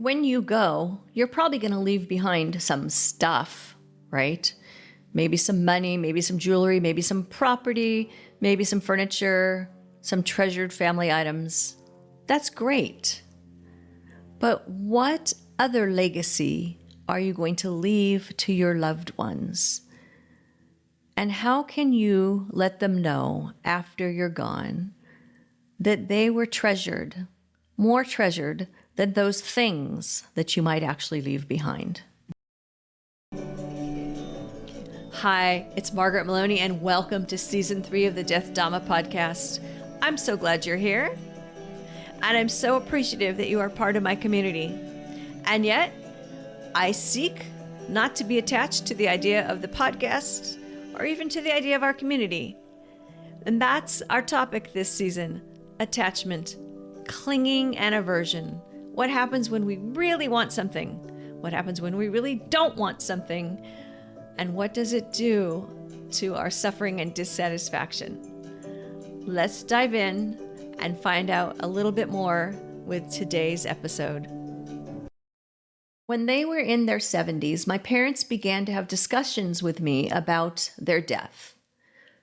When you go, you're probably going to leave behind some stuff, right? Maybe some money, maybe some jewelry, maybe some property, maybe some furniture, some treasured family items. That's great. But what other legacy are you going to leave to your loved ones? And how can you let them know after you're gone that they were treasured, more treasured than those things that you might actually leave behind? Hi, it's Margaret Maloney, and welcome to Season 3 of the Death Dhamma Podcast. I'm so glad you're here, and I'm so appreciative that you are part of my community. And yet, I seek not to be attached to the idea of the podcast or even to the idea of our community. And that's our topic this season: attachment, clinging, and aversion. What happens when we really want something? What happens when we really don't want something? And what does it do to our suffering and dissatisfaction? Let's dive in and find out a little bit more with today's episode. When they were in their 70s, my parents began to have discussions with me about their death.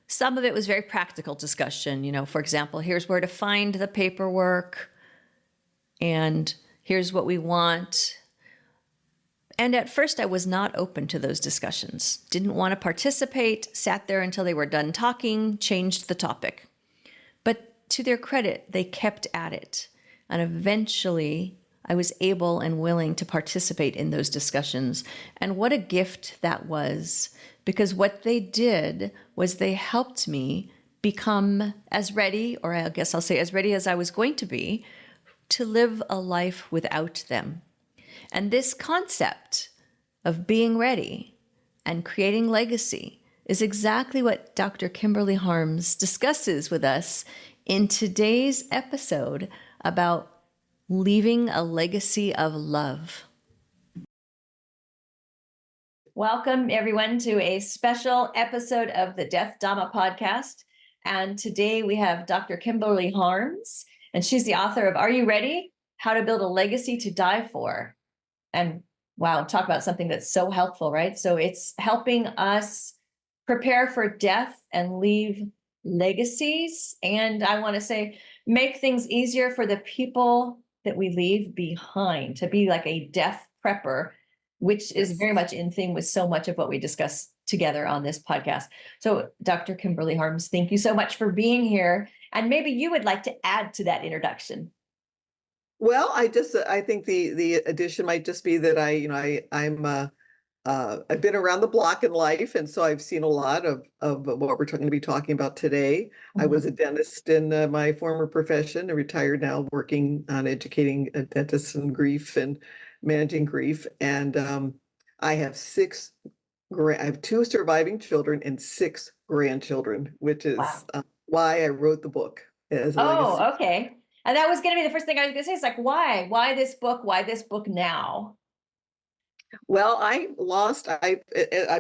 Some of it was very practical discussion. For example, here's where to find the paperwork, and here's what we want. And at first, I was not open to those discussions. Didn't want to participate, sat there until they were done talking, changed the topic. But to their credit, they kept at it. And eventually, I was able and willing to participate in those discussions. And what a gift that was, because what they did was they helped me become as ready, or I guess I'll say as ready as I was going to be, to live a life without them. And this concept of being ready and creating legacy is exactly what Dr. Kimberly Harms discusses with us in today's episode about leaving a legacy of love. Welcome, everyone, to a special episode of the Death Dhamma Podcast. And today we have Dr. Kimberly Harms, and she's the author of Are You Ready? How to Build a Legacy to Die For. And wow, talk about something that's so helpful, right? So it's helping us prepare for death and leave legacies. And I want to say, make things easier for the people that we leave behind, to be like a death prepper, which is very much in theme with so much of what we discuss together on this podcast. So Dr. Kimberly Harms, thank you so much for being here. And maybe you would like to add to that introduction. Well, I think the addition might just be that I've been around the block in life, and so I've seen a lot of what we're going to be talking about today. Mm-hmm. I was a dentist in my former profession, and retired now, working on educating dentists in grief and managing grief. And I have I have 2 surviving children and 6 grandchildren, which is why I wrote the book as a legacy. Okay. And that was going to be the first thing I was going to say. It's like, why? Why this book? Why this book now? Well, I'm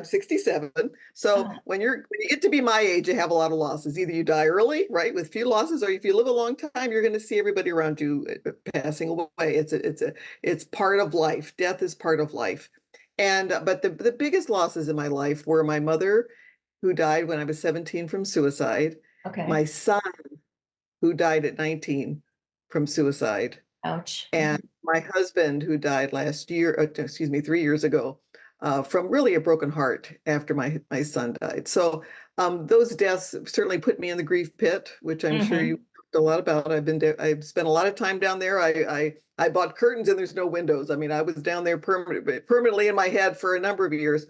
67. So when you get to be my age, you have a lot of losses. Either you die early, right, with few losses, or if you live a long time, you're going to see everybody around you passing away. It's part of life. Death is part of life. And but the biggest losses in my life were my mother, who died when I was 17 from suicide. Okay. My son, who died at 19 from suicide. Ouch. And my husband, who died 3 years ago, from really a broken heart after my son died. So those deaths certainly put me in the grief pit, which I'm sure you talked a lot about. I've spent a lot of time down there. I bought curtains and there's no windows. I mean, I was down there permanently in my head for a number of years,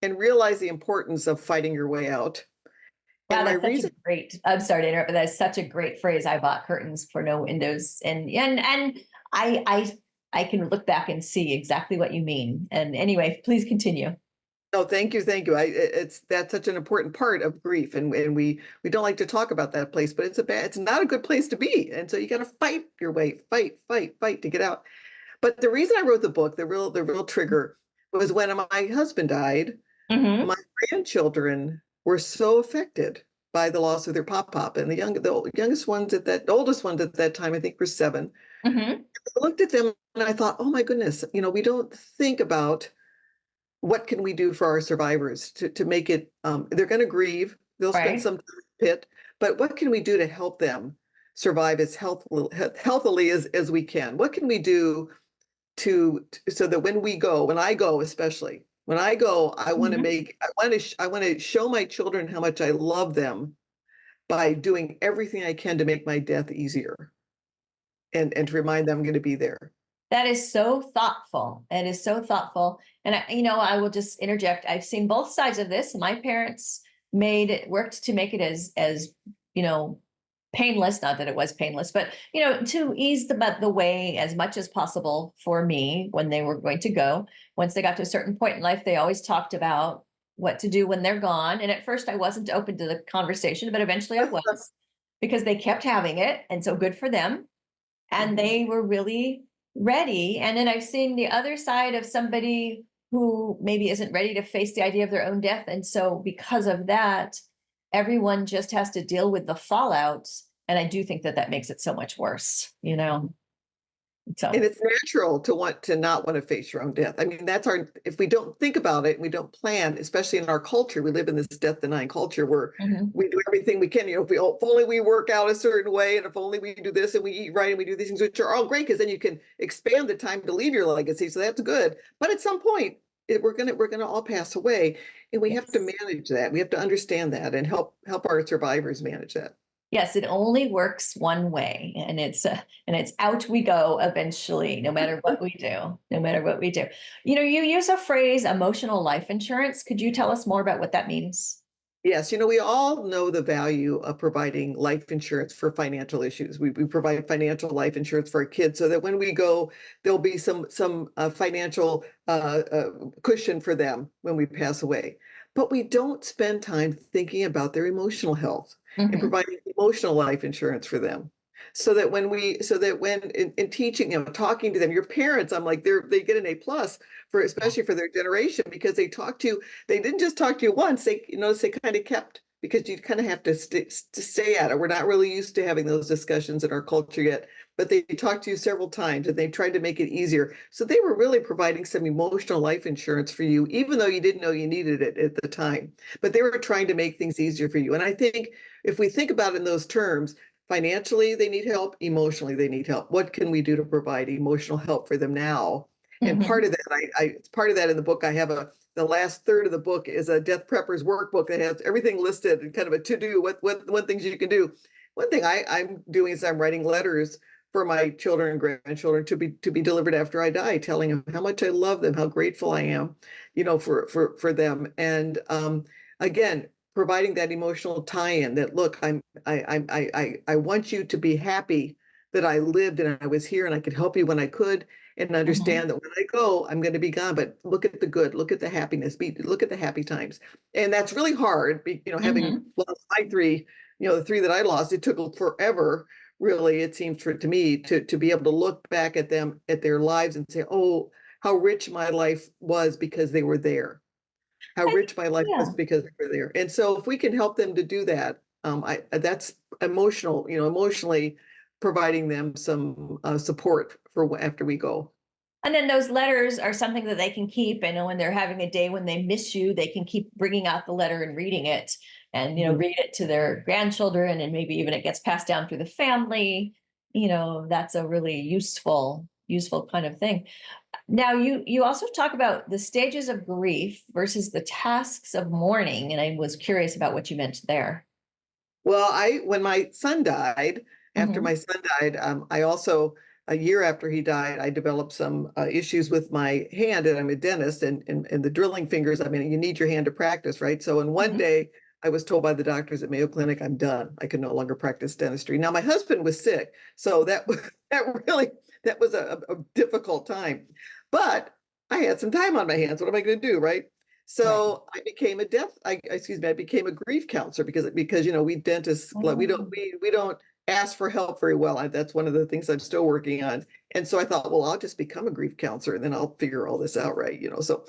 and realized the importance of fighting your way out. Wow, I'm sorry to interrupt, but that's such a great phrase. I bought curtains for no windows. And I can look back and see exactly what you mean. And anyway, please continue. No, thank you. That's such an important part of grief. And we don't like to talk about that place, but it's not a good place to be. And so you got to fight your way, fight to get out. But the reason I wrote the book, the real trigger, was when my husband died, my grandchildren were so affected. by the loss of their pop, and the youngest ones the oldest ones at that time, I think, were 7. Mm-hmm. I looked at them and I thought, oh my goodness, we don't think about what can we do for our survivors to make it, they're going to grieve, they'll spend Right. some time in the pit, but what can we do to help them survive as healthily as we can? What can we do so that when I go, especially when I go, Mm-hmm. I want to show my children how much I love them by doing everything I can to make my death easier, and to remind them I'm going to be there. That is so thoughtful. It is so thoughtful. And I will just interject. I've seen both sides of this. My parents worked to make it as, you know, painless, not that it was painless, but, to ease the way as much as possible for me when they were going to go. Once they got to a certain point in life, they always talked about what to do when they're gone. And at first I wasn't open to the conversation, but eventually I was, because they kept having it. And so good for them. And Mhm. they were really ready. And then I've seen the other side of somebody who maybe isn't ready to face the idea of their own death. And so because of that, everyone just has to deal with the fallout. And I do think that that makes it so much worse, And So, it's natural to not want to face your own death. I mean, if we don't think about it, and we don't plan, especially in our culture, we live in this death denying culture where mhm. we do everything we can. If only we work out a certain way, and if only we do this and we eat right and we do these things, which are all great, because then you can expand the time to leave your legacy. So that's good. But at some point, we're gonna all pass away, and we have to Yes. manage that. We have to understand that and help our survivors manage that. Yes, it only works one way, and it's out we go eventually, no matter what we do, no matter what we do. You use a phrase, emotional life insurance. Could you tell us more about what that means? Yes, we all know the value of providing life insurance for financial issues. We provide financial life insurance for our kids so that when we go, there'll be some financial cushion for them when we pass away. But we don't spend time thinking about their emotional health and Hmm. providing emotional life insurance for them. So that when in teaching, talking to them, your parents, I'm like, they get an A+ Yeah. especially for their generation, because they didn't just talk to you once. They kind of kept, because you kind of have to stay at it. We're not really used to having those discussions in our culture yet, but they talked to you several times and they tried to make it easier. So they were really providing some emotional life insurance for you, even though you didn't know you needed it at the time. But they were trying to make things easier for you. And I think if we think about it in those terms, financially, they need help. Emotionally, they need help. What can we do to provide emotional help for them now? And part Hmm. of that, it's part of that in the book. I have the last third of the book is a death preppers workbook that has everything listed and kind of a to do, what things you can do. One thing I'm doing is I'm writing letters for my children and grandchildren to be delivered after I die, telling them how much I love them, how grateful I am, for them. And again, providing that emotional tie-in that, look, I want you to be happy that I lived and I was here and I could help you when I could, and Hmm. understand that when I go, I'm going to be gone. But look at the good, look at the happiness, look at the happy times. And that's really hard, having Hmm. lost my three, the three that I lost, it took forever, really, it seems to me, to be able to look back at them, at their lives, and say, oh, how rich my life was because they were there. How rich my life was Yeah. because they were there. And so if we can help them to do that, that's emotionally providing them some support for after we go. And then those letters are something that they can keep. And when they're having a day when they miss you, they can keep bringing out the letter and reading it, and, Mhm. read it to their grandchildren. And maybe even it gets passed down through the family. That's a really useful kind of thing. Now, you also talk about the stages of grief versus the tasks of mourning. And I was curious about what you meant there. Well, when my son died, after Hmm. my son died, I also, a year after he died, I developed some issues with my hand, and I'm a dentist, and the drilling fingers. I mean, you need your hand to practice, right? So, in one Hmm. day, I was told by the doctors at Mayo Clinic, I'm done. I can no longer practice dentistry. Now, my husband was sick, so that really that was a difficult time, but I had some time on my hands. What am I going to do, right? Right. So I became a grief counselor, because we dentists, like, we don't Oh. we don't ask for help very well. That's one of the things I'm still working on. And so I thought, well, I'll just become a grief counselor and then I'll figure all this out, right? So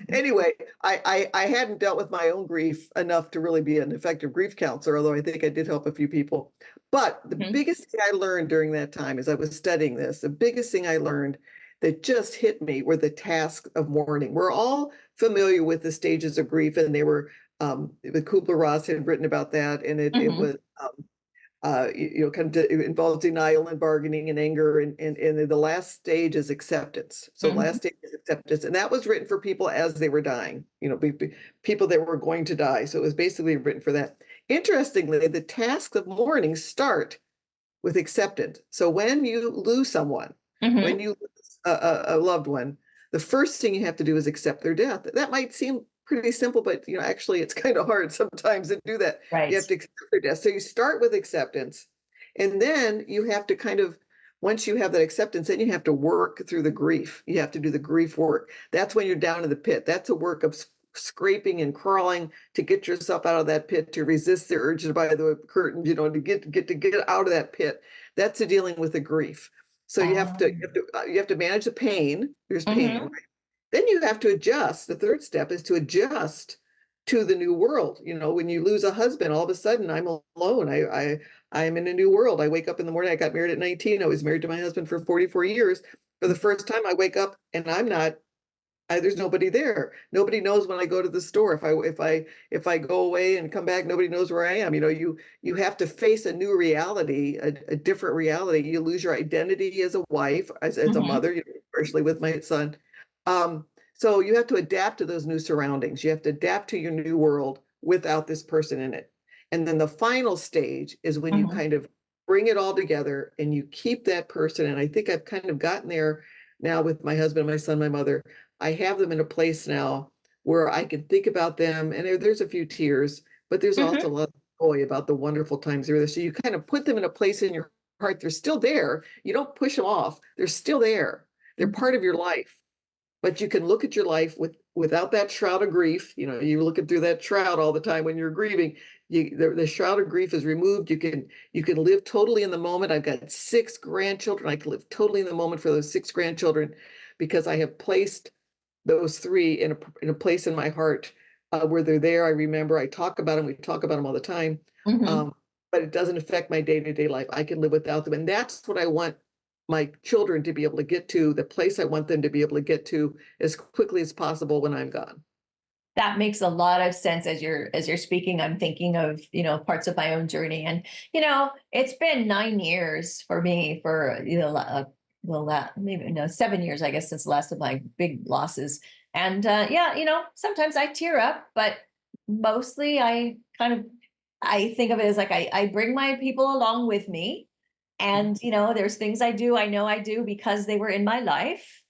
anyway, I hadn't dealt with my own grief enough to really be an effective grief counselor, although I think I did help a few people. But the biggest thing I learned during that time as I was studying this, the biggest thing I learned that just hit me were the tasks of mourning. We're all familiar with the stages of grief, and they were Kubler-Ross had written about that, and it was kind of it involves denial and bargaining and anger, and the last stage is acceptance. So last stage is acceptance, and that was written for people as they were dying. People that were going to die. So it was basically written for that. Interestingly, the tasks of mourning start with acceptance. So when you lose someone, when you lose a loved one, the first thing you have to do is accept their death. That might seem pretty simple, but actually it's kind of hard sometimes to do that. Right. You have to accept their death. So you start with acceptance, and then you have to kind of, once you have that acceptance, then you have to work through the grief. You have to do the grief work. That's when you're down in the pit. That's a work of scraping and crawling to get yourself out of that pit, to resist the urge to buy the curtain, to get out of that pit. That's the dealing with the grief. So you have to manage the pain. There's pain. Right? Then you have to adjust. The third step is to adjust to the new world. When you lose a husband, all of a sudden I'm alone. I'm in a new world. I wake up in the morning. I got married at 19. I was married to my husband for 44 years. For the first time, I wake up and there's nobody there. Nobody knows when I go to the store. If I go away and come back, nobody knows where I am. You have to face a new reality, a different reality. You lose your identity as a wife, as a mother, especially with my son. So you have to adapt to those new surroundings. You have to adapt to your new world without this person in it. And then the final stage is when you kind of bring it all together and you keep that person. And I think I've kind of gotten there now with my husband, my son, my mother. I have them in a place now where I can think about them, and there's a few tears, but there's also a lot of joy about the wonderful times they're there. So you kind of put them in a place in your heart. They're still there. You don't push them off. They're still there. They're part of your life. But you can look at your life without that shroud of grief. You're looking through that shroud all the time when you're grieving. The shroud of grief is removed. You can live totally in the moment. I've got 6 grandchildren. I can live totally in the moment for those 6 grandchildren because I have placed those 3 in a place in my heart where they're there. I remember. I talk about them. We talk about them all the time. But it doesn't affect my day-to-day life. I can live without them, and that's what I want my children to be able to get to, the place I want them to be able to get to as quickly as possible when I'm gone. That makes a lot of sense as you're speaking. I'm thinking of, parts of my own journey, and, it's been 9 years for me maybe 7 years, I guess, since the last of my big losses. And sometimes I tear up, but mostly I think of it as like, I bring my people along with me. And, there's things I know I do because they were in my life.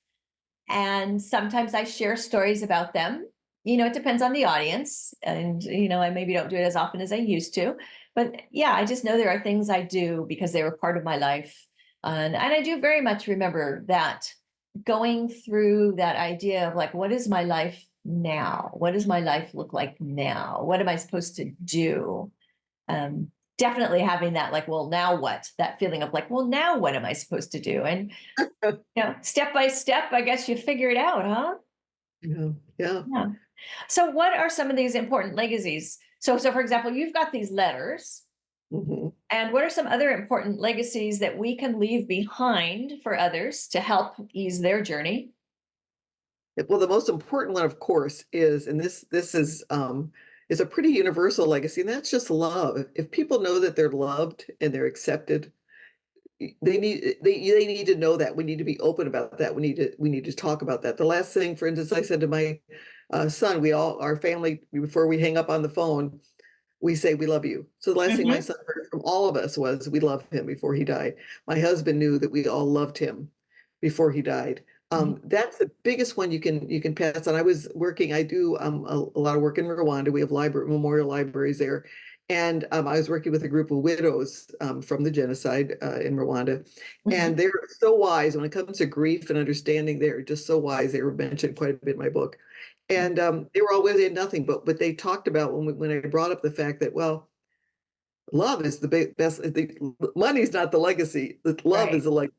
And sometimes I share stories about them. It depends on the audience. And, I maybe don't do it as often as I used to. But yeah, I just know there are things I do because they were part of my life. And I do very much remember that, going through that idea of like, what is my life now? What does my life look like now? What am I supposed to do? Definitely having that, like, well, now what? That feeling of like, well, now what am I supposed to do? And step by step, I guess you figure it out, huh? Yeah. So what are some of these important legacies? So for example, you've got these letters. And what are some other important legacies that we can leave behind for others to help ease their journey? Well, the most important one, of course, is, and this is a pretty universal legacy, and that's just love. If people know that they're loved and they're accepted, they need to know that. We need to be open about that. We need to talk about that. The last thing, for instance, I said to my son, our family, before we hang up on the phone, we say we love you. So the last thing my son heard from all of us was we love him before he died. My husband knew that we all loved him before he died. That's the biggest one you can pass on. I do a lot of work in Rwanda. We have memorial libraries there. And I was working with a group of widows from the genocide in Rwanda. And they're so wise when it comes to grief and understanding. They're just so wise. They were mentioned quite a bit in my book. And they were always in nothing, but they talked about when I brought up the fact that, well, love is the best. Money's not the legacy. The love Right. is the legacy.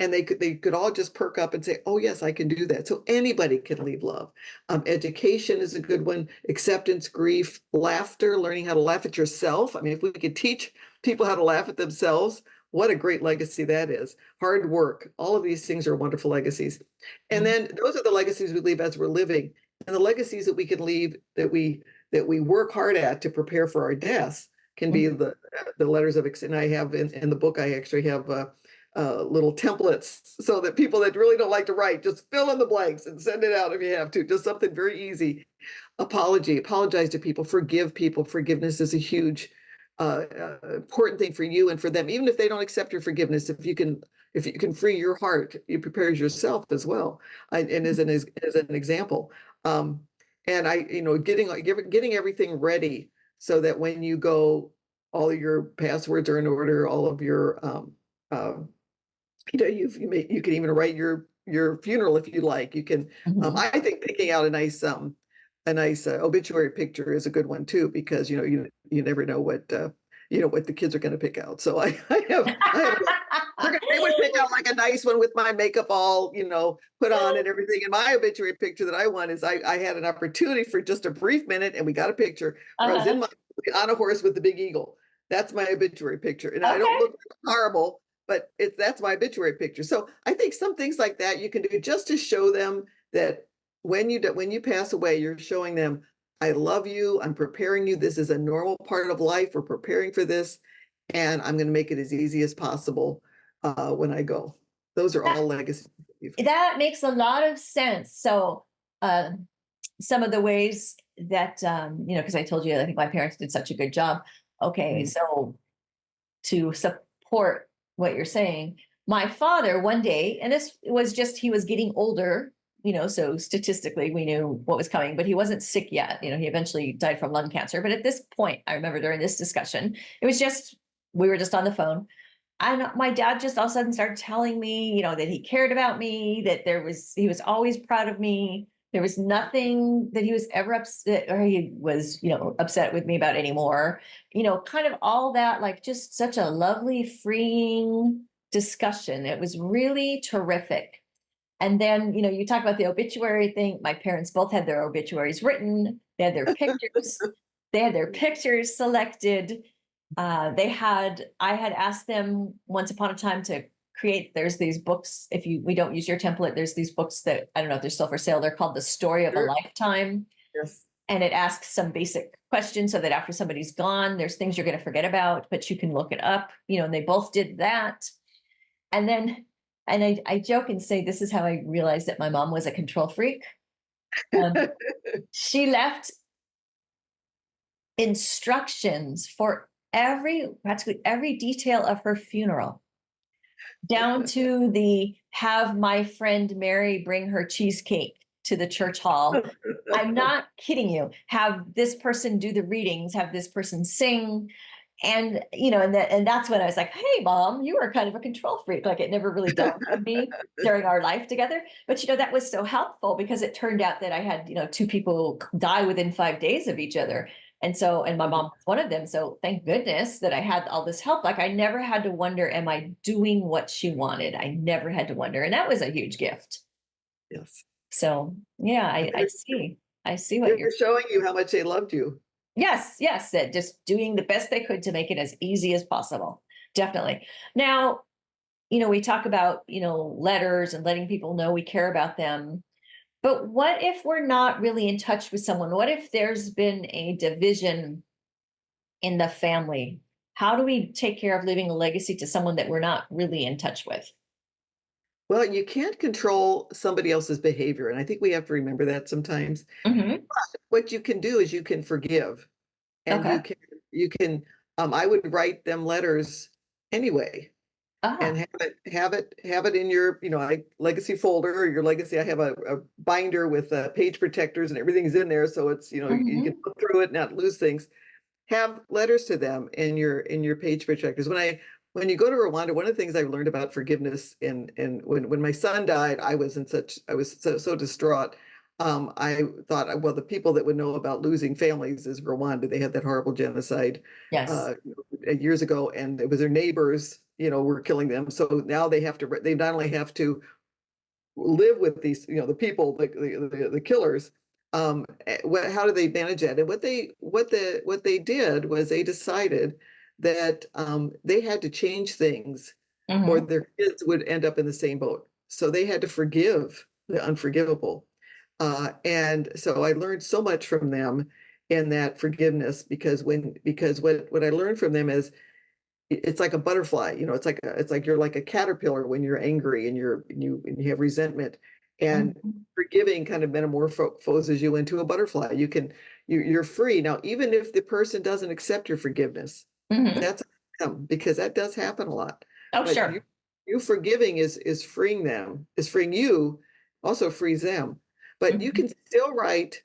And they could all just perk up and say, "Oh yes, I can do that." So anybody can leave love. Education is a good one. Acceptance, grief, laughter, learning how to laugh at yourself. I mean, if we could teach people how to laugh at themselves, what a great legacy that is. Hard work. All of these things are wonderful legacies. And Mhm. then those are the legacies we leave as we're living. And the legacies that we can leave that we work hard at to prepare for our deaths can be the letters of, and I have in the book, I actually have little templates so that people that really don't like to write, just fill in the blanks and send it out if you have to. Just something very easy. Apologize to people, forgive people. Forgiveness is a huge, important thing for you and for them. Even if they don't accept your forgiveness, if you can free your heart, you prepare yourself as well. And as an example, um, and getting everything ready so that when you go, all your passwords are in order, all of your um, you can even write your funeral if you like. You can. Mhm. I think picking out a nice obituary picture is a good one too, because you never know what the kids are going to pick out. So I have they would pick out like a nice one with my makeup all put on and everything. And my obituary picture that I want is I had an opportunity for just a brief minute, and we got a picture where I was Uh-huh. on a horse with the big eagle. That's my obituary picture, and I don't Okay. look horrible, but that's my obituary picture. So I think some things like that you can do just to show them that when you pass away, you're showing them, I love you. I'm preparing you. This is a normal part of life. We're preparing for this, and I'm going to make it as easy as possible when I go. Those are That all legacies. that makes a lot of sense. So, some of the ways that because I told you I think my parents did such a good job. Okay, Mhm. so to support what you're saying, my father one day, and this was just he was getting older, so statistically we knew what was coming, but he wasn't sick yet. He eventually died from lung cancer. But at this point, I remember during this discussion, it was just we were just on the phone. And my dad just all of a sudden started telling me, that he cared about me, that he was always proud of me. There was nothing that he was ever upset or he was, upset with me about anymore. Kind of all that, like just such a lovely, freeing discussion. It was really terrific. And then, you talk about the obituary thing. My parents both had their obituaries written. They had their pictures selected. I had asked them once upon a time to create, there's these books. If we don't use your template, there's these books that I don't know if they're still for sale. They're called The Story of a Sure. Lifetime. Yes. And it asks some basic questions so that after somebody's gone, there's things you're going to forget about, but you can look it up, and they both did that. And then, and I joke and say, this is how I realized that my mom was a control freak. Um, she left instructions for practically every detail of her funeral, down to the have my friend Mary bring her cheesecake to the church hall. I'm not kidding you. Have this person do the readings, have this person sing. And and that's when I was like, hey mom, you are kind of a control freak. Like it never really dawned on me during our life together. But that was so helpful because it turned out that I had, two people die within 5 days of each other. And my mom was one of them. So thank goodness that I had all this help. Like I never had to wonder, am I doing what she wanted? I never had to wonder. And that was a huge gift. Yes. So yeah, I They're, see. I see what they're you're. showing you how much they loved you. Yes, yes, that just doing the best they could to make it as easy as possible. Definitely. Now, we talk about, letters and letting people know we care about them. But what if we're not really in touch with someone? What if there's been a division in the family? How do we take care of leaving a legacy to someone that we're not really in touch with? Well, you can't control somebody else's behavior, and I think we have to remember that sometimes. Hmm. What you can do is you can forgive, and Okay. you can I would write them letters anyway, and Ah. have it in your legacy folder or your legacy. I have a binder with page protectors, and everything's in there, so it's you can Hmm. look through it, not lose things. Have letters to them in your page protectors. When you go to Rwanda, one of the things I've learned about forgiveness, and when my son died, I was so distraught. I thought, well, the people that would know about losing families is Rwanda. They had that horrible genocide Yes. years ago, and it was their neighbors, were killing them. So now they not only have to live with these, the people, the killers. How do they manage that? And what they did was they decided that they had to change things, or Mm-hmm. their kids would end up in the same boat. So they had to forgive the unforgivable. And so I learned so much from them in that forgiveness, because what I learned from them is it's like a butterfly, it's like you're like a caterpillar when you're angry, and you have resentment, and Mm-hmm. forgiving kind of metamorphoses you into a butterfly. You're free now, even if the person doesn't accept your forgiveness. Mm-hmm. That's them, because that does happen a lot. Oh, But you sure. you forgiving is freeing them, is freeing you, also frees them. But you Mm-hmm. can still write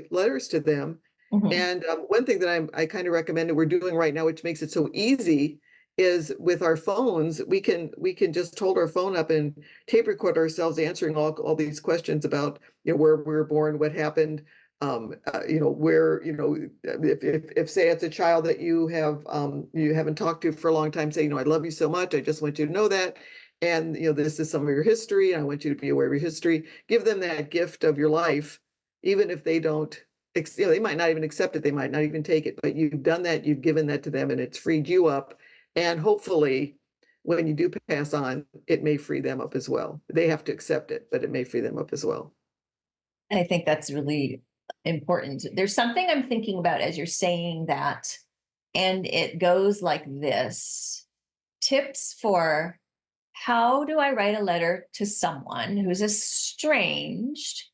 letters to them. Mm-hmm. And one thing that I kind of recommend that we're doing right now, which makes it so easy, is with our phones, we can just hold our phone up and tape record ourselves answering all these questions about, where we were born, what happened, where, if say it's a child that you haven't talked to for a long time, say, I love you so much, I just want you to know that. And this is some of your history, and I want you to be aware of your history. Give them that gift of your life, even if they don't, they might not even accept it, they might not even take it, but you've done that, you've given that to them, and it's freed you up. And hopefully, when you do pass on, it may free them up as well. They have to accept it, but it may free them up as well. I think that's really important. There's something I'm thinking about as you're saying that, and it goes like this: tips for how do I write a letter to someone who's estranged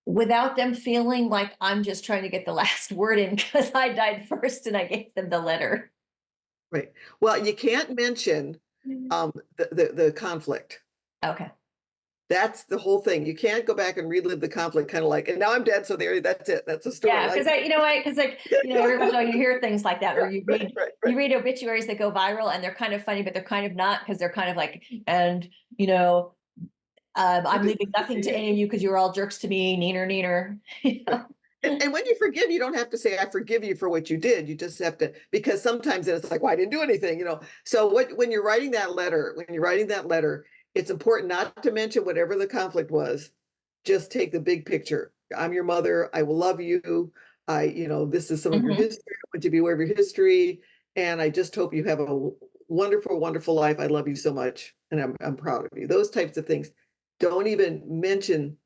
without them feeling like I'm just trying to get the last word in because I died first and I gave them the letter. Right. Well, you can't mention the conflict. Okay. That's the whole thing. You can't go back and relive the conflict, kind of like, and now I'm dead, so that's it. That's a story. Yeah, because every once in a while you hear things like that, or Right, right, you right. read obituaries that go viral and they're kind of funny, but they're kind of not, because they're kind of like, and you know, I'm leaving nothing to any of you because you're all jerks to me, neener, neener. You Right. know? And when you forgive, you don't have to say, I forgive you for what you did. You just have to, because sometimes it's like, well, I didn't do anything. So when you're writing that letter, it's important not to mention whatever the conflict was. Just take the big picture. I'm your mother. I will love you. This is some of your Mhm. history. I want you to be aware of your history. And I just hope you have a wonderful, wonderful life. I love you so much. And I'm proud of you. Those types of things. Don't even mention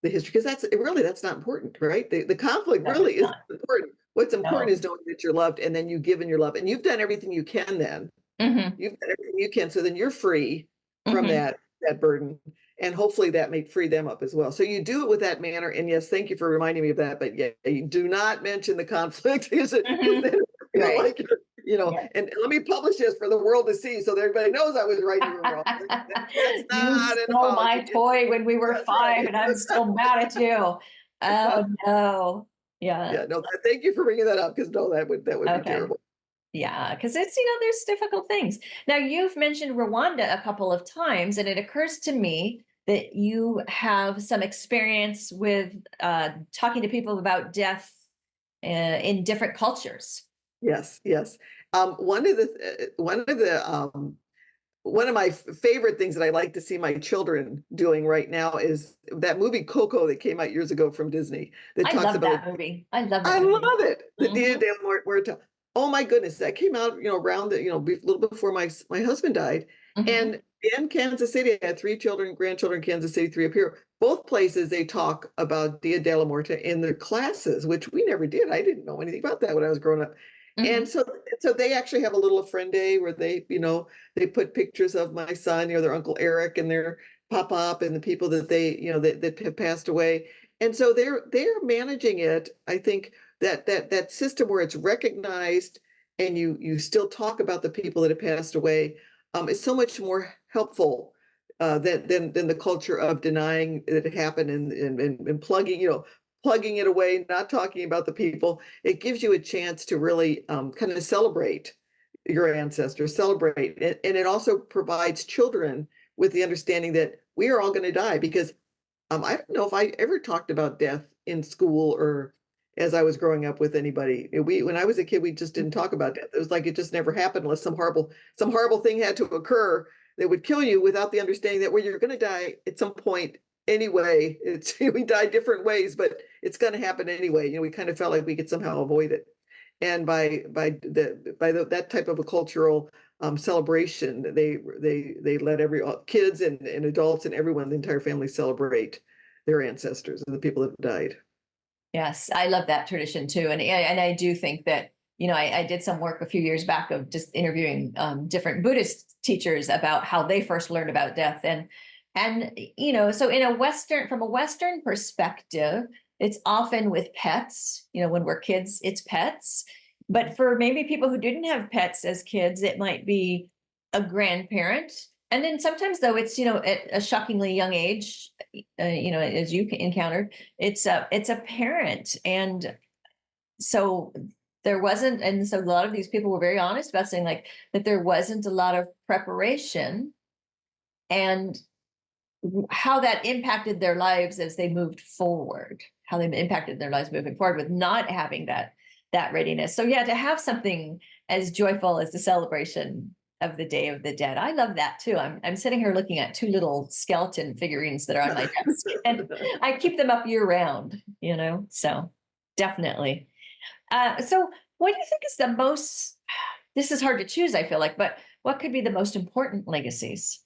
the history, because that's not important, right? The conflict No, it's really isn't not. important. What's important No. is knowing that you're loved, and then you've given your love, and you've done everything you can. Then Hmm. you've done everything you can, so then you're free from Hmm. that burden, and hopefully that may free them up as well. So you do it with that manner, and yes, thank you for reminding me of that. But yeah, you do not mention the conflict, because Hmm. then feel Right. like Yeah. and let me publish this for the world to see, so that everybody knows I was right, you were wrong. That's You not an stole my apology. toy when we were That's 5, right. and I'm still mad at you. Oh no. Yeah. Yeah, no, thank you for bringing that up, because no, that would be Okay. terrible. Yeah, because there's difficult things. Now, you've mentioned Rwanda a couple of times, and it occurs to me that you have some experience with talking to people about death in different cultures. Yes, yes. One of my favorite things that I like to see my children doing right now is that movie Coco that came out years ago from Disney, that I talks love about that movie. I love I that movie. love it. The Dia Hmm. de la Muerta. Oh my goodness, that came out, around a little before my husband died. Hmm. And in Kansas City, I had three children, grandchildren, Kansas City, three up here. Both places they talk about Dia de la Muerta in their classes, which we never did. I didn't know anything about that when I was growing up. And Hmm. so they actually have a little friend day where they put pictures of my son, their Uncle Eric and their pop-up and the people that that have passed away. And so they're managing it, I think, that system where it's recognized, and you still talk about the people that have passed away, is so much more helpful than the culture of denying that it happened, and plugging it away, not talking about the people. It gives you a chance to really kind of celebrate your ancestors, celebrate, and it also provides children with the understanding that we are all going to die, because I don't know if I ever talked about death in school or as I was growing up with anybody. When I was a kid, we just didn't talk about death. It was like it just never happened unless some horrible thing had to occur that would kill you without the understanding that, well, you're going to die at some point anyway. It's we die different ways, but it's going to happen anyway. We kind of felt like we could somehow avoid it. And that type of a cultural celebration, they let kids and adults and everyone, the entire family, celebrate their ancestors and the people that have died. Yes, I love that tradition too. And I do think that, I did some work a few years back of just interviewing different Buddhist teachers about how they first learned about death. And so from a Western perspective, it's often with pets. When we're kids, it's pets. But for maybe people who didn't have pets as kids, it might be a grandparent. And then sometimes, though, it's, at a shockingly young age, as you encountered, it's a parent. And so so a lot of these people were very honest about saying like that there wasn't a lot of preparation and how that impacted their lives as they moved forward, how they impacted their lives moving forward with not having that readiness. So yeah, to have something as joyful as the celebration of the Day of the Dead. I love that too. I'm sitting here looking at 2 little skeleton figurines that are on my desk, and I keep them up year round, so definitely. So what do you think is this is hard to choose, I feel like, but what could be the most important legacies?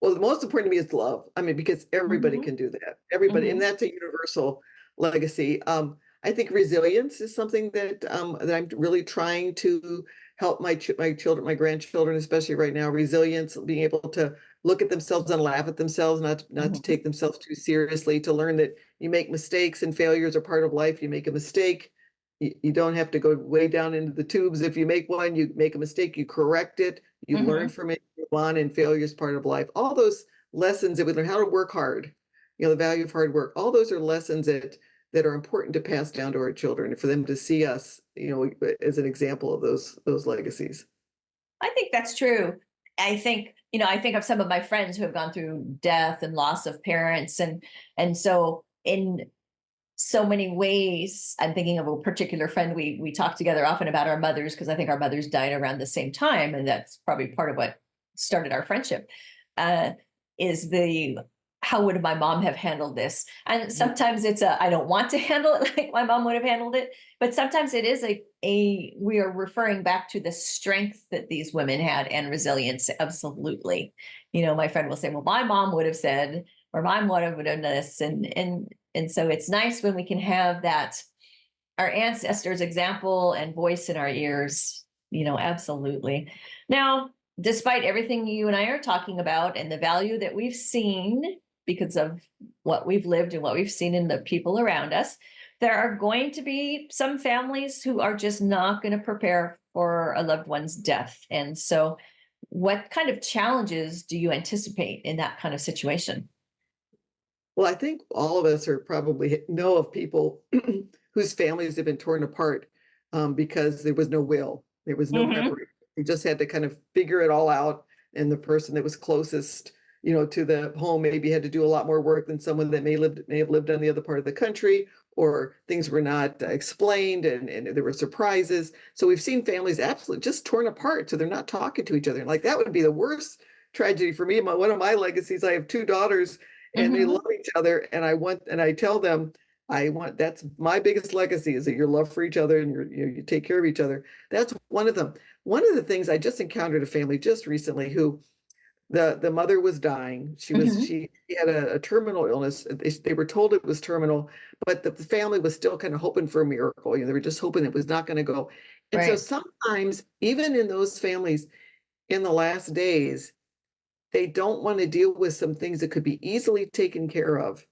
Well, the most important to me is love. I mean, because everybody Mm-hmm. can do that. Everybody, and Mm-hmm. that's a universal legacy. I think resilience is something that I'm really trying to help my children, my grandchildren, especially right now. Resilience, being able to look at themselves and laugh at themselves, not to Mm-hmm. take themselves too seriously. To learn that you make mistakes and failures are part of life. You make a mistake, you don't have to go way down into the tubes. If you make one, you make a mistake, you correct it, you learn Mm-hmm. from it, you move on, and failure is part of life. All those lessons that we learn, how to work hard, the value of hard work, all those are lessons that are important to pass down to our children and for them to see us, as an example of those legacies. I think that's true. I think of some of my friends who have gone through death and loss of parents, and so in so many ways, I'm thinking of a particular friend. We talk together often about our mothers because I think our mothers died around the same time, and that's probably part of what started our friendship. Uh, is the How would my mom have handled this? And sometimes it's I don't want to handle it like my mom would have handled it, but sometimes it is we are referring back to the strength that these women had and resilience. Absolutely, my friend will say, "Well, my mom would have said," or "My mom would have done this," and so it's nice when we can have that, our ancestors' example and voice in our ears, absolutely. Now, despite everything you and I are talking about and the value that we've seen because of what we've lived and what we've seen in the people around us, there are going to be some families who are just not going to prepare for a loved one's death. And so, what kind of challenges do you anticipate in that kind of situation? Well, I think all of us are probably know of people whose families have been torn apart because there was no will, there was no Mm-hmm. preparation. You just had to kind of figure it all out, and the person that was closest, to the home maybe had to do a lot more work than someone that may have lived on the other part of the country, or things were not explained, and there were surprises. So we've seen families absolutely just torn apart, so they're not talking to each other. And like that would be the worst tragedy for me. One of my legacies, I have 2 daughters and they Mm-hmm. love each other. And I tell them, that's my biggest legacy is that your love for each other and you take care of each other. That's one of them. One of the things, I just encountered a family just recently who the mother was dying. Mm-hmm. She had a terminal illness. They were told it was terminal, but the family was still kind of hoping for a miracle. They were just hoping it was not going to go. And so Right. sometimes, even in those families, in the last days, they don't want to deal with some things that could be easily taken care of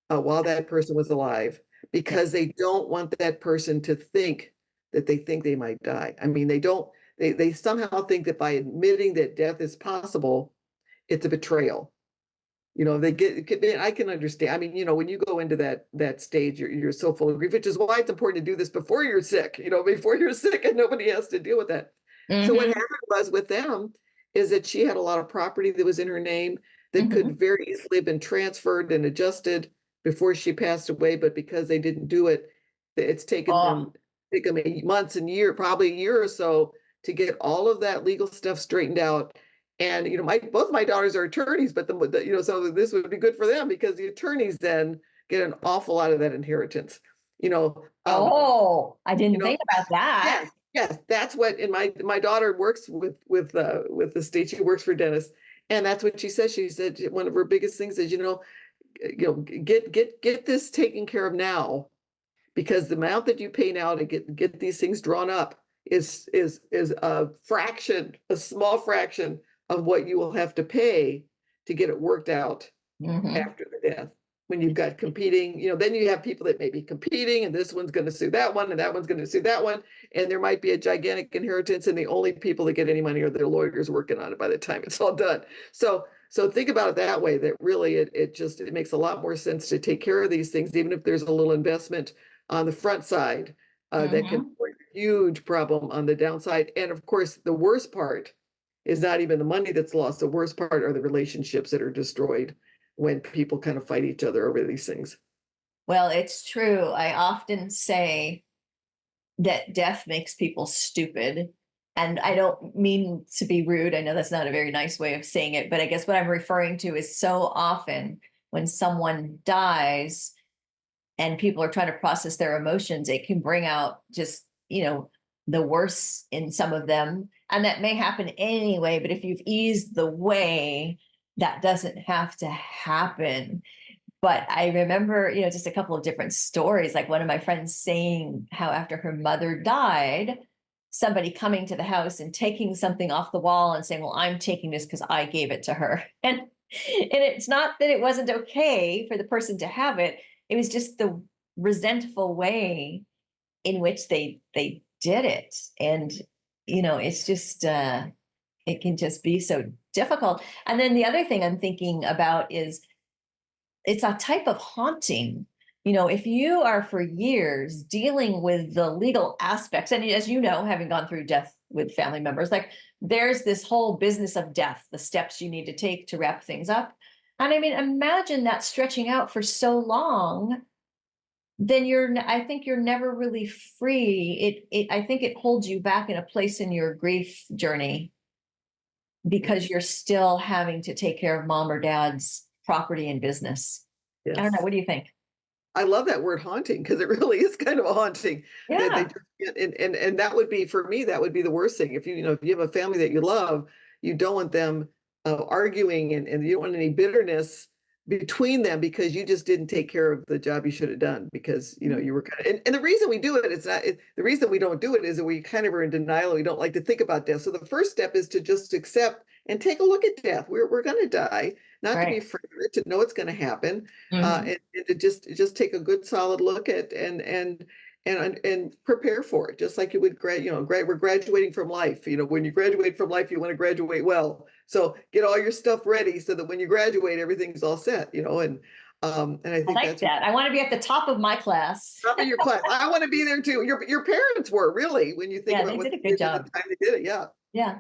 while that person was alive, Yeah. because they don't want that person to think that they think they might die. I mean, they don't, they somehow think that by admitting that death is possible, it's a betrayal. I can understand. I mean, when you go into that stage, you're so full of grief, which is why it's important to do this before you're sick, before you're sick and nobody has to deal with that. So what Mm-hmm. happened was with them is that she had a lot of property that was in her name that could very easily have been transferred and adjusted before she passed away, but because they didn't do it, it's taken them months and probably a year or so to get all of that legal stuff straightened out. And both my daughters are attorneys, but so this would be good for them because the attorneys then get an awful lot of that inheritance. I didn't think about that. Yes, that's what. And my daughter works with the state. She works for Dennis, and that's what she says. She said one of her biggest things is get this taken care of now, because the amount that you pay now to get these things drawn up is a small fraction of what you will have to pay to get it worked out after the death. When you've got competing, then you have people that may be competing, and this one's going to sue that one, and that one's going to sue that one, and there might be a gigantic inheritance, and the only people that get any money are their lawyers working on it by the time it's all done. So think about it that way, that really it makes a lot more sense to take care of these things, even if there's a little investment on the front side that can bring a huge problem on the downside. And of course, the worst part is not even the money that's lost. The worst part are the relationships that are destroyed when people kind of fight each other over these things. Well, it's true. I often say that death makes people stupid. And I don't mean to be rude. I know that's not a very nice way of saying it, but I guess what I'm referring to is so often when someone dies and people are trying to process their emotions, it can bring out just, the worst in some of them. And that may happen anyway, but if you've eased the way, that doesn't have to happen. But I remember, just a couple of different stories, like one of my friends saying how after her mother died, somebody coming to the house and taking something off the wall and saying, well, I'm taking this because I gave it to her. And it's not that it wasn't okay for the person to have it. It was just the resentful way in which they did it. And, it's just, it can just be so difficult. And then the other thing I'm thinking about is it's a type of haunting. If you are for years dealing with the legal aspects, and as you know, having gone through death with family members, like there's this whole business of death, the steps you need to take to wrap things up. And I mean, imagine that stretching out for so long, then I think you're never really free. I think it holds you back in a place in your grief journey because you're still having to take care of mom or dad's property and business. Yes. I don't know. What do you think? I love that word haunting, because it really is kind of a haunting. Yeah. And that would be, for me, that would be the worst thing. If you have a family that you love, you don't want them arguing, and you don't want any bitterness between them because you just didn't take care of the job you should have done, because you were kind of, and the reason we do it, the reason we don't do it is that we kind of are in denial. We don't like to think about death. So the first step is to just accept and take a look at death. We're going to die, not to be afraid of it, to know it's going to happen, and to just take a good solid look at and prepare for it, just like you would we're graduating from life. When you graduate from life, you want to graduate well. So get all your stuff ready so that when you graduate, everything's all set. And I think that's that. I want to be at the top of my class. Top of your class. I want to be there too. Your parents were, really, when you think about what they did a good job. The time they did it. Yeah.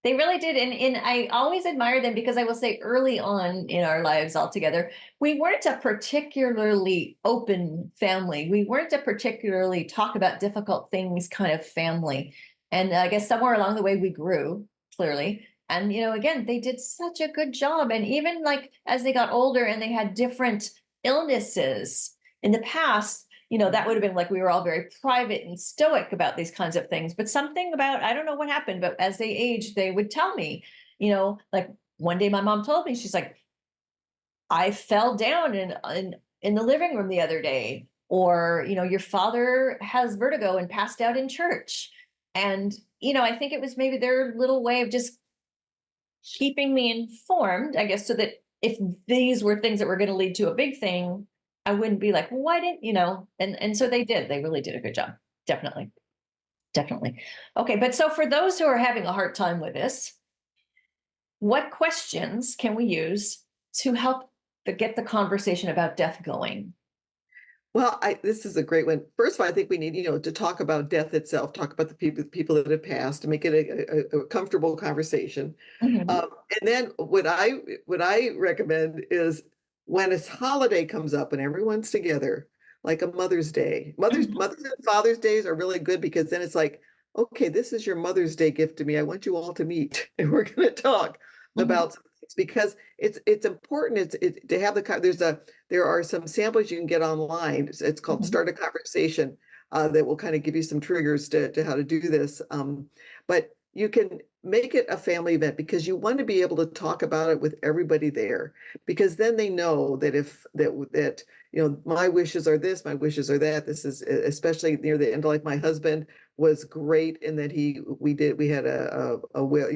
They really did. And I always admire them, because I will say early on in our lives altogether, we weren't a particularly open family. We weren't a particularly talk about difficult things kind of family. And I guess somewhere along the way we grew, clearly. And, again, they did such a good job. And even like as they got older and they had different illnesses in the past, that would have been like we were all very private and stoic about these kinds of things. But something about, I don't know what happened, but as they aged, they would tell me, like one day my mom told me, she's like, I fell down in the living room the other day, or, your father has vertigo and passed out in church. And, I think it was maybe their little way of just keeping me informed, I guess, so that if these were things that were going to lead to a big thing, I wouldn't be like, well, why didn't, and so they did. They really did a good job. Definitely. Okay. But so for those who are having a hard time with this, what questions can we use to help get the conversation about death going? Well, this is a great one. First of all, I think we need, to talk about death itself, talk about the people that have passed, to make it a comfortable conversation. Mhm. And then what I recommend is when a holiday comes up and everyone's together, like a Mother's Day. Mhm. Mother's and Father's Days are really good because then it's like, okay, this is your Mother's Day gift to me. I want you all to meet, and we're going to talk Mhm. about some things because it's important. It's to have there are some samples you can get online. It's called Mhm. Start a Conversation, that will kind of give you some triggers to how to do this. But you can make it a family event because you want to be able to talk about it with everybody there, because then they know that if that my wishes are this, my wishes are that. This is especially near the end of life. My husband was great in that we had a will,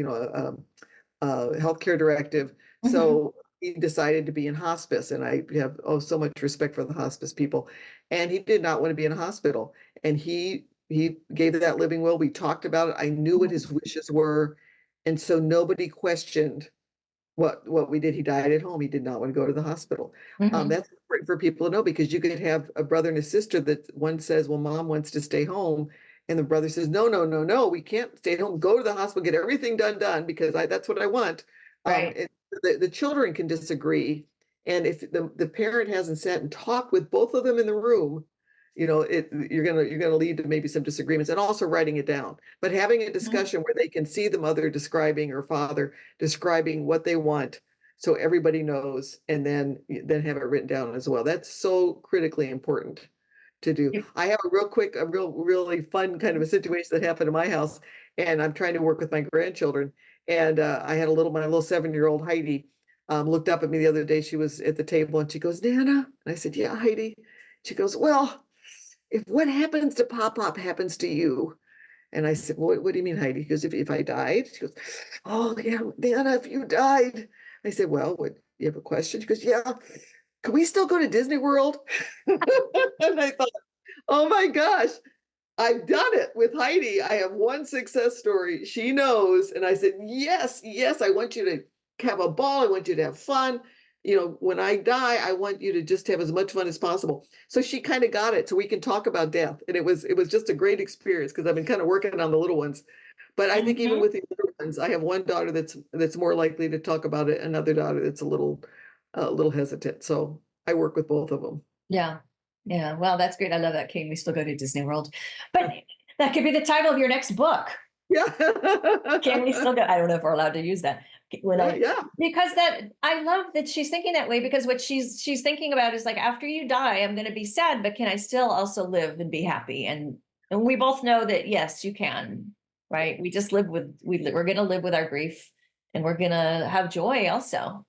healthcare directive. Mhm. So he decided to be in hospice, and I have so much respect for the hospice people. And he did not want to be in a hospital, and he gave that living will. We talked about it. I knew what his wishes were, and so nobody questioned what we did. He died at home. He did not want to go to the hospital. Mhm. That's important for people to know, because you could have a brother and a sister that one says, well, mom wants to stay home. And the brother says, no, no, no, no, we can't stay at home. Go to the hospital, get everything done because that's what I want. Right. The children can disagree. And if the parent hasn't sat and talked with both of them in the room, you're gonna lead to maybe some disagreements, and also writing it down. But having a Mhm. discussion where they can see the mother describing, or father describing what they want, so everybody knows, and then have it written down as well. That's so critically important to do. I have really fun kind of a situation that happened in my house, and I'm trying to work with my grandchildren. And I had my little 7-year-old Heidi, looked up at me the other day. She was at the table and she goes, Nana. And I said, yeah, Heidi. She goes, well, if what happens to Pop Pop happens to you. And I said, well, what do you mean, Heidi? Because if I died? She goes, oh, yeah, Nana, if you died. I said, well, what, you have a question? She goes, yeah. Can we still go to Disney World? And I thought, oh my gosh, I've done it with Heidi. I have one success story. She knows. And I said, yes, yes, I want you to have a ball. I want you to have fun. When I die, I want you to just have as much fun as possible. So she kind of got it. So we can talk about death. And it was just a great experience, because I've been kind of working on the little ones. But I think even Mhm. with the older ones, I have one daughter that's more likely to talk about it, another daughter that's a little hesitant. So I work with both of them. Yeah. Yeah. Well, that's great. I love that. Can we still go to Disney World? But that could be the title of your next book. Can we Yeah. still go? I don't know if we're allowed to use that. When Yeah, I yeah. Because that I love that she's thinking that way, because what she's thinking about is like, after you die, I'm going to be sad, but can I still also live and be happy? And we both know that yes, you can. Right? We just we're going to live with our grief, and we're going to have joy also.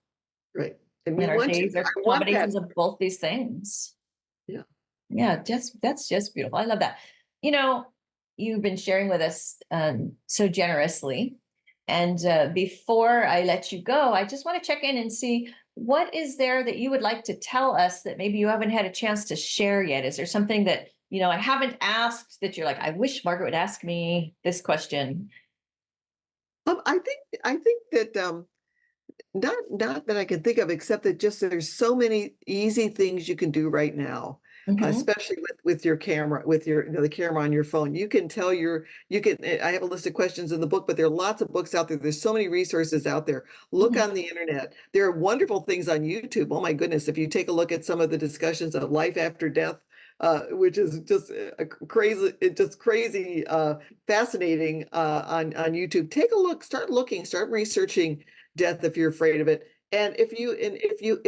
Right. And we And our want to. days are I want that. combinations of both these things. Yeah. Yeah, that's just beautiful. I love that. You know, you've been sharing with us so generously. And before I let you go, I just want to check in and see, what is there that you would like to tell us that maybe you haven't had a chance to share yet? Is there something that, I haven't asked that you're like, I wish Margaret would ask me this question? I think that, not that I can think of, except that just there's so many easy things you can do right now, Hmm. especially with your camera, with the camera on your phone. You can I have a list of questions in the book, but there are lots of books out there. There's so many resources out there. Look Hmm. on the internet. There are wonderful things on YouTube. Oh my goodness, if you take a look at some of the discussions of life after death, which is just crazy, fascinating, on YouTube. Take a look, start looking, start researching death if you're afraid of it. And if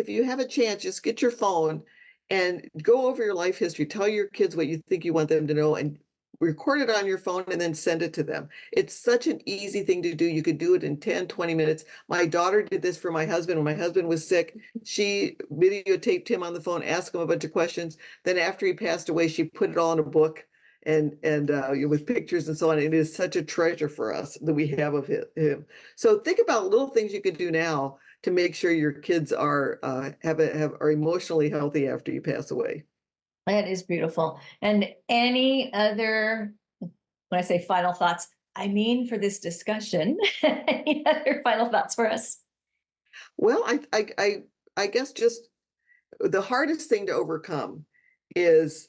you have a chance, just get your phone and go over your life history. Tell your kids what you think you want them to know, and record it on your phone and then send it to them. It's such an easy thing to do. You could do it in 10, 20 minutes. My daughter did this for my husband. When my husband was sick, she videotaped him on the phone, asked him a bunch of questions. Then after he passed away, she put it all in a book, and with pictures and so on. It is such a treasure for us that we have of him. So think about little things you can do now to make sure your kids are emotionally healthy after you pass away. That is beautiful. And any other, when I say final thoughts, I mean for this discussion, any other final thoughts for us? Well, I guess just the hardest thing to overcome is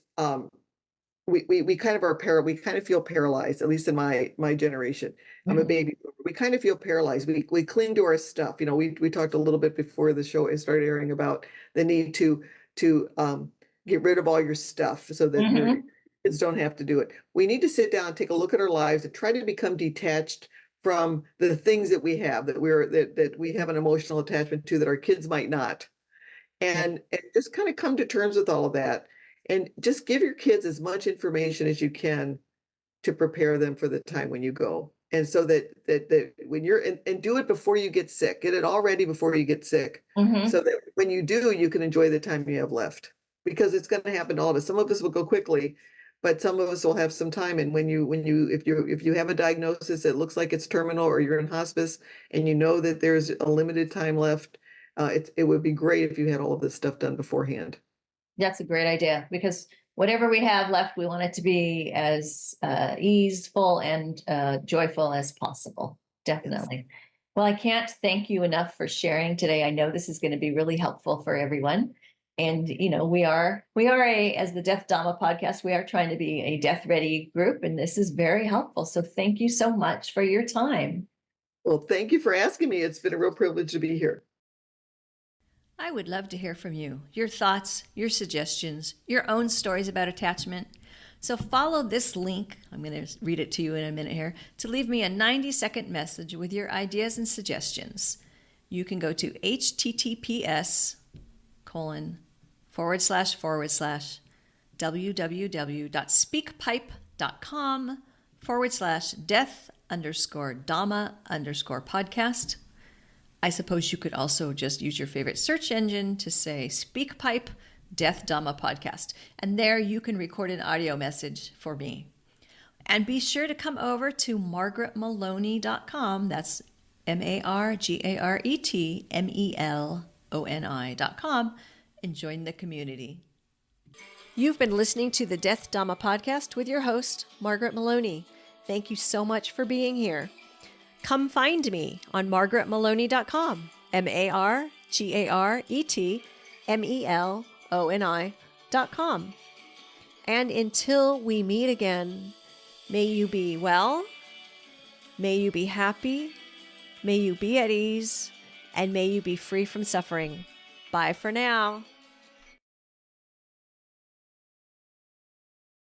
we kind of we kind of feel paralyzed, at least in my generation. I'm a baby boomer. We kind of feel paralyzed. We cling to our stuff. You know, we talked a little bit before the show started airing about the need to get rid of all your stuff so that your kids don't have to do it. We need to sit down, take a look at our lives, and try to become detached from the things that we have that we have an emotional attachment to that our kids might not, and just kind of come to terms with all of that, and just give your kids as much information as you can to prepare them for the time when you go. And so that when you're and do it before you get sick, get it all ready before you get sick, so that when you do, you can enjoy the time you have left, because it's going to happen to all of us. Some of us will go quickly, but some of us will have some time. And if you have a diagnosis that looks like it's terminal, or you're in hospice and you know that there's a limited time left, it would be great if you had all of this stuff done beforehand. That's a great idea, because whatever we have left, we want it to be as easeful and joyful as possible. Definitely. Yes. Well, I can't thank you enough for sharing today. I know this is going to be really helpful for everyone. And, you know, we are as the Death Dhamma Podcast, we are trying to be a death ready group, and this is very helpful. So thank you so much for your time. Well, thank you for asking me. It's been a real privilege to be here. I would love to hear from you, your thoughts, your suggestions, your own stories about attachment. So follow this link, I'm going to read it to you in a minute here, to leave me a 90-second message with your ideas and suggestions. You can go to https://www.speakpipe.com/death_Dhamma_podcast. I suppose you could also just use your favorite search engine to say SpeakPipe Death Dhamma Podcast. And there you can record an audio message for me. And be sure to come over to margaretmaloney.com. That's MargaretMeloni.com and join the community. You've been listening to the Death Dhamma Podcast with your host, Margaret Maloney. Thank you so much for being here. Come find me on margaretmaloney.com, MargaretMeloni.com. And until we meet again, may you be well, may you be happy, may you be at ease, and may you be free from suffering. Bye for now.